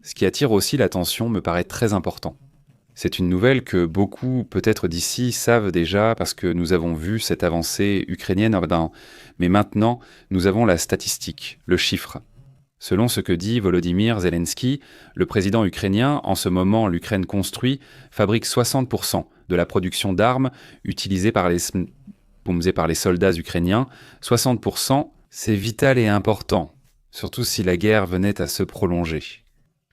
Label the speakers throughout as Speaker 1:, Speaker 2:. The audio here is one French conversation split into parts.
Speaker 1: Ce qui attire aussi l'attention me paraît très important. C'est une nouvelle que beaucoup, peut-être d'ici, savent déjà parce que nous avons vu cette avancée ukrainienne. Mais maintenant, nous avons la statistique, le chiffre. Selon ce que dit Volodymyr Zelensky, le président ukrainien, en ce moment l'Ukraine construit, fabrique 60% de la production d'armes utilisées par les soldats ukrainiens. 60%, c'est vital et important, surtout si la guerre venait à se prolonger.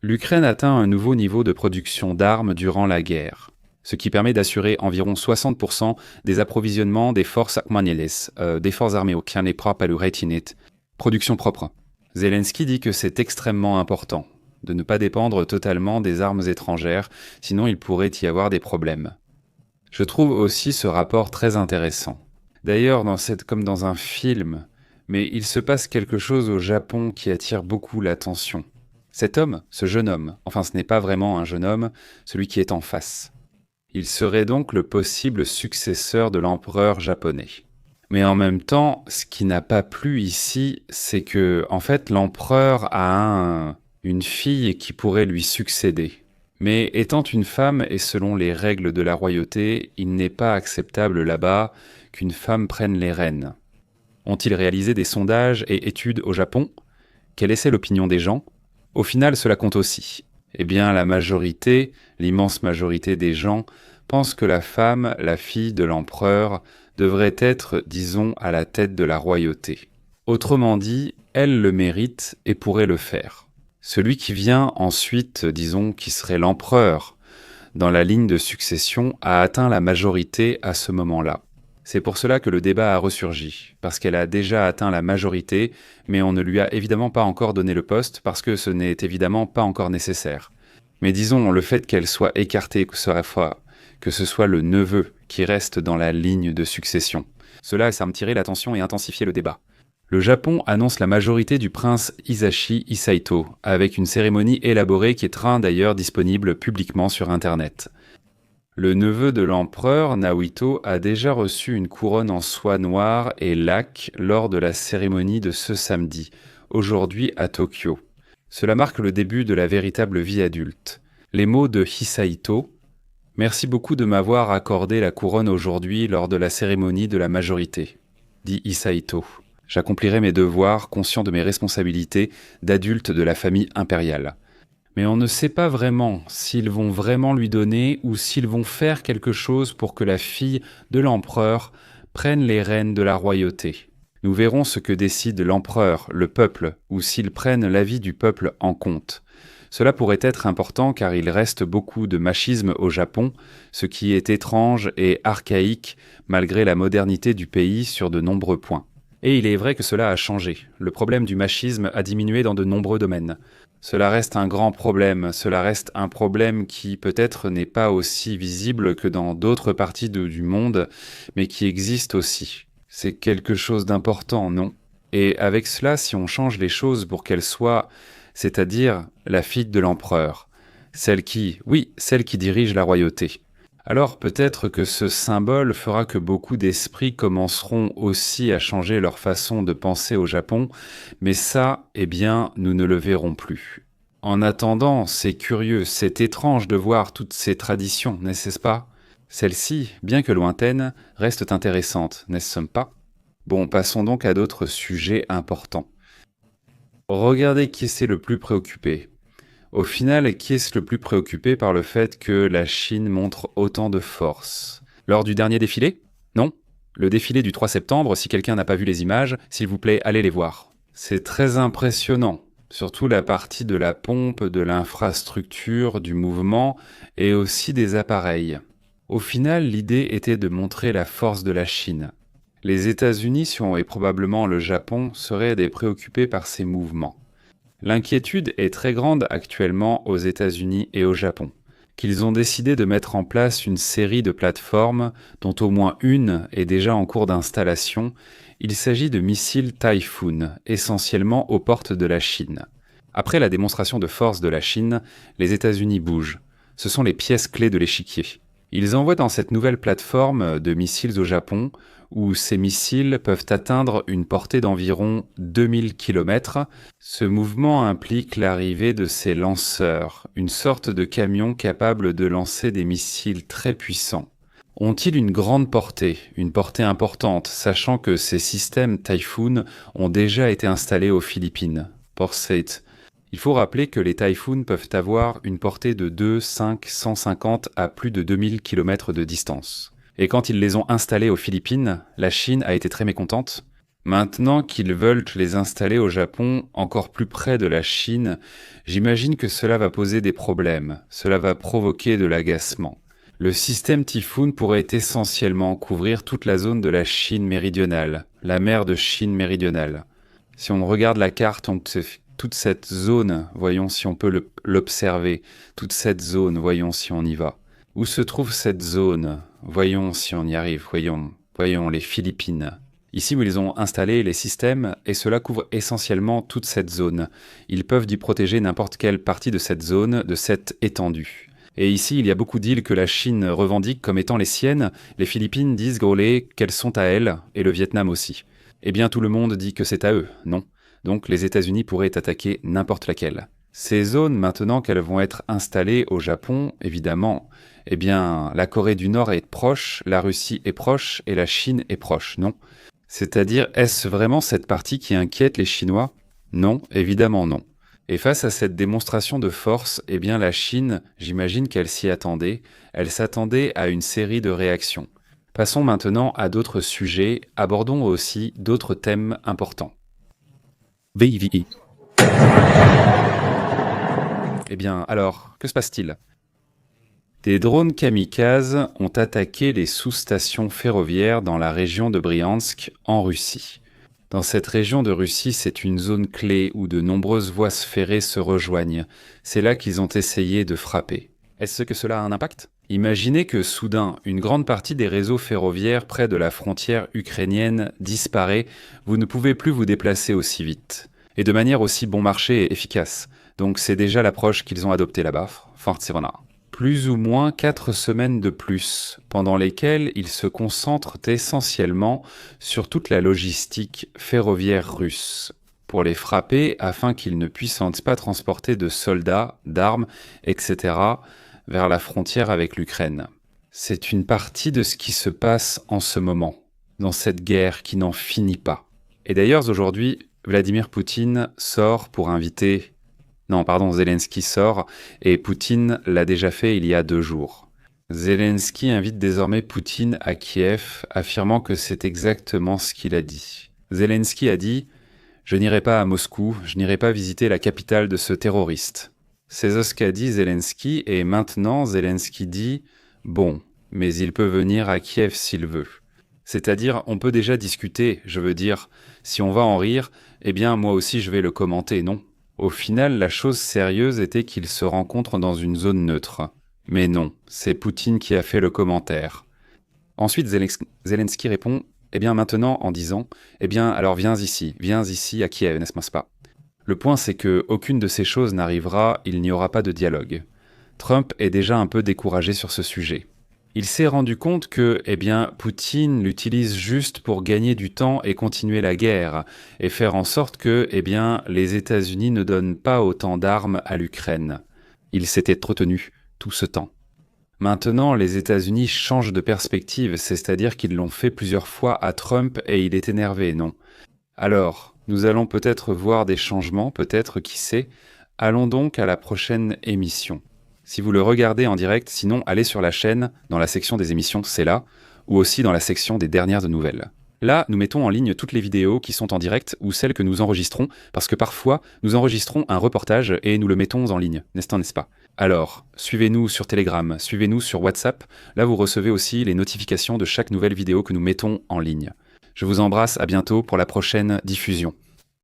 Speaker 1: L'Ukraine atteint un nouveau niveau de production d'armes durant la guerre, ce qui permet d'assurer environ 60% des approvisionnements des forces des forces armées ukrainiennes production propre. Zelensky dit que c'est extrêmement important de ne pas dépendre totalement des armes étrangères, sinon il pourrait y avoir des problèmes. Je trouve aussi ce rapport très intéressant. D'ailleurs, comme dans un film, mais il se passe quelque chose au Japon qui attire beaucoup l'attention. Cet homme, ce jeune homme, enfin ce n'est pas vraiment un jeune homme, celui qui est en face. Il serait donc le possible successeur de l'empereur japonais. Mais en même temps, ce qui n'a pas plu ici, c'est que, en fait, l'empereur a une fille qui pourrait lui succéder. Mais étant une femme et selon les règles de la royauté, il n'est pas acceptable là-bas qu'une femme prenne les rênes. Ont-ils réalisé des sondages et études au Japon? Quelle est l'opinion des gens? Au final, cela compte aussi. Eh bien, l'immense majorité des gens, pensent que la femme, la fille de l'empereur, devrait être, disons, à la tête de la royauté. Autrement dit, elle le mérite et pourrait le faire. Celui qui vient ensuite, disons, qui serait l'empereur, dans la ligne de succession, a atteint la majorité à ce moment-là. C'est pour cela que le débat a ressurgi, parce qu'elle a déjà atteint la majorité, mais on ne lui a évidemment pas encore donné le poste, parce que ce n'est évidemment pas encore nécessaire. Mais disons, le fait qu'elle soit écartée, que ce soit le neveu qui reste dans la ligne de succession, cela a tiré l'attention et intensifié le débat. Le Japon annonce la majorité du prince Hisashi Hisaito, avec une cérémonie élaborée qui est d'ailleurs disponible publiquement sur Internet. Le neveu de l'empereur, Naohito, a déjà reçu une couronne en soie noire et laque lors de la cérémonie de ce samedi, aujourd'hui à Tokyo. Cela marque le début de la véritable vie adulte. Les mots de Hisaito « Merci beaucoup de m'avoir accordé la couronne aujourd'hui lors de la cérémonie de la majorité », dit Hisaito. « J'accomplirai mes devoirs, conscient de mes responsabilités d'adulte de la famille impériale. » Mais on ne sait pas vraiment s'ils vont vraiment lui donner ou s'ils vont faire quelque chose pour que la fille de l'empereur prenne les rênes de la royauté. Nous verrons ce que décide l'empereur, le peuple, ou s'ils prennent l'avis du peuple en compte. Cela pourrait être important car il reste beaucoup de machisme au Japon, ce qui est étrange et archaïque malgré la modernité du pays sur de nombreux points. Et il est vrai que cela a changé. Le problème du machisme a diminué dans de nombreux domaines. Cela reste un grand problème, cela reste un problème qui peut-être n'est pas aussi visible que dans d'autres parties du monde, mais qui existe aussi. C'est quelque chose d'important, non? Et avec cela, si on change les choses pour qu'elles soient, c'est-à-dire la fille de l'empereur, celle qui dirige la royauté, alors peut-être que ce symbole fera que beaucoup d'esprits commenceront aussi à changer leur façon de penser au Japon, mais ça, eh bien, nous ne le verrons plus. En attendant, c'est curieux, c'est étrange de voir toutes ces traditions, n'est-ce pas? Celles-ci, bien que lointaines, restent intéressantes, n'est-ce pas? Bon, passons donc à d'autres sujets importants. Regardez qui c'est le plus préoccupé. Au final, qui est le plus préoccupé par le fait que la Chine montre autant de force? Lors du dernier défilé? Non. Le défilé du 3 septembre, si quelqu'un n'a pas vu les images, s'il vous plaît, allez les voir. C'est très impressionnant, surtout la partie de la pompe, de l'infrastructure, du mouvement et aussi des appareils. Au final, l'idée était de montrer la force de la Chine. Les États-Unis et probablement le Japon seraient préoccupés par ces mouvements. L'inquiétude est très grande actuellement aux États-Unis et au Japon, qu'ils ont décidé de mettre en place une série de plateformes dont au moins une est déjà en cours d'installation. Il s'agit de missiles Typhoon, essentiellement aux portes de la Chine. Après la démonstration de force de la Chine, les États-Unis bougent. Ce sont les pièces clés de l'échiquier. Ils envoient dans cette nouvelle plateforme de missiles au Japon, où ces missiles peuvent atteindre une portée d'environ 2000 km. Ce mouvement implique l'arrivée de ces lanceurs, une sorte de camion capable de lancer des missiles très puissants. Ont-ils une grande portée, une portée importante, sachant que ces systèmes Typhoon ont déjà été installés aux Philippines, Port Said. Il faut rappeler que les Typhoon peuvent avoir une portée de 2, 5, 150 à plus de 2000 km de distance. Et quand ils les ont installés aux Philippines, la Chine a été très mécontente. Maintenant qu'ils veulent les installer au Japon, encore plus près de la Chine, j'imagine que cela va poser des problèmes, cela va provoquer de l'agacement. Le système Typhoon pourrait essentiellement couvrir toute la zone de la Chine méridionale, la mer de Chine méridionale. Si on regarde la carte, toute cette zone, voyons si on peut l'observer, toute cette zone, voyons si on y va. Où se trouve cette zone? Voyons si on y arrive, voyons les Philippines. Ici où ils ont installé les systèmes, et cela couvre essentiellement toute cette zone. Ils peuvent y protéger n'importe quelle partie de cette zone, de cette étendue. Et ici, il y a beaucoup d'îles que la Chine revendique comme étant les siennes. Les Philippines disent grôler qu'elles sont à elles, et le Vietnam aussi. Eh bien, tout le monde dit que c'est à eux, non? Donc, les États-Unis pourraient attaquer n'importe laquelle. Ces zones, maintenant qu'elles vont être installées au Japon, évidemment, eh bien, la Corée du Nord est proche, la Russie est proche, et la Chine est proche, non? C'est-à-dire, est-ce vraiment cette partie qui inquiète les Chinois? Non, évidemment non. Et face à cette démonstration de force, eh bien la Chine, j'imagine qu'elle s'y attendait, elle s'attendait à une série de réactions. Passons maintenant à d'autres sujets, abordons aussi d'autres thèmes importants. VIVI. Eh bien, alors, que se passe-t-il? Des drones kamikazes ont attaqué les sous-stations ferroviaires dans la région de Briansk, en Russie. Dans cette région de Russie, c'est une zone clé où de nombreuses voies ferrées se rejoignent. C'est là qu'ils ont essayé de frapper. Est-ce que cela a un impact? Imaginez que soudain, une grande partie des réseaux ferroviaires près de la frontière ukrainienne disparaît, vous ne pouvez plus vous déplacer aussi vite. Et de manière aussi bon marché et efficace. Donc c'est déjà l'approche qu'ils ont adoptée là-bas, forcément. Plus ou moins 4 semaines de plus, pendant lesquelles ils se concentrent essentiellement sur toute la logistique ferroviaire russe, pour les frapper afin qu'ils ne puissent pas transporter de soldats, d'armes, etc. vers la frontière avec l'Ukraine. C'est une partie de ce qui se passe en ce moment, dans cette guerre qui n'en finit pas. Et d'ailleurs aujourd'hui, Vladimir Poutine sort pour inviter... Zelensky sort, et Poutine l'a déjà fait il y a 2 jours. Zelensky invite désormais Poutine à Kiev, affirmant que c'est exactement ce qu'il a dit. Zelensky a dit « Je n'irai pas à Moscou, je n'irai pas visiter la capitale de ce terroriste ». C'est ce qu'a dit Zelensky, et maintenant Zelensky dit « Bon, mais il peut venir à Kiev s'il veut ». C'est-à-dire, on peut déjà discuter, je veux dire, si on va en rire, eh bien moi aussi je vais le commenter, non ? Au final, la chose sérieuse était qu'ils se rencontrent dans une zone neutre. Mais non, c'est Poutine qui a fait le commentaire. Ensuite, Zelensky répond, eh bien maintenant en disant, eh bien alors viens ici à Kiev, n'est-ce pas? Le point c'est que aucune de ces choses n'arrivera, il n'y aura pas de dialogue. Trump est déjà un peu découragé sur ce sujet. Il s'est rendu compte que, Poutine l'utilise juste pour gagner du temps et continuer la guerre, et faire en sorte que, les États-Unis ne donnent pas autant d'armes à l'Ukraine. Il s'était retenu tout ce temps. Maintenant, les États-Unis changent de perspective, c'est-à-dire qu'ils l'ont fait plusieurs fois à Trump et il est énervé, non? Alors, nous allons peut-être voir des changements, peut-être, qui sait. Allons donc à la prochaine émission. Si vous le regardez en direct, sinon allez sur la chaîne, dans la section des émissions, c'est là, ou aussi dans la section des dernières nouvelles. Là, nous mettons en ligne toutes les vidéos qui sont en direct ou celles que nous enregistrons, parce que parfois, nous enregistrons un reportage et nous le mettons en ligne, n'est-ce pas? Alors, suivez-nous sur Telegram, suivez-nous sur WhatsApp, là vous recevez aussi les notifications de chaque nouvelle vidéo que nous mettons en ligne. Je vous embrasse, à bientôt pour la prochaine diffusion.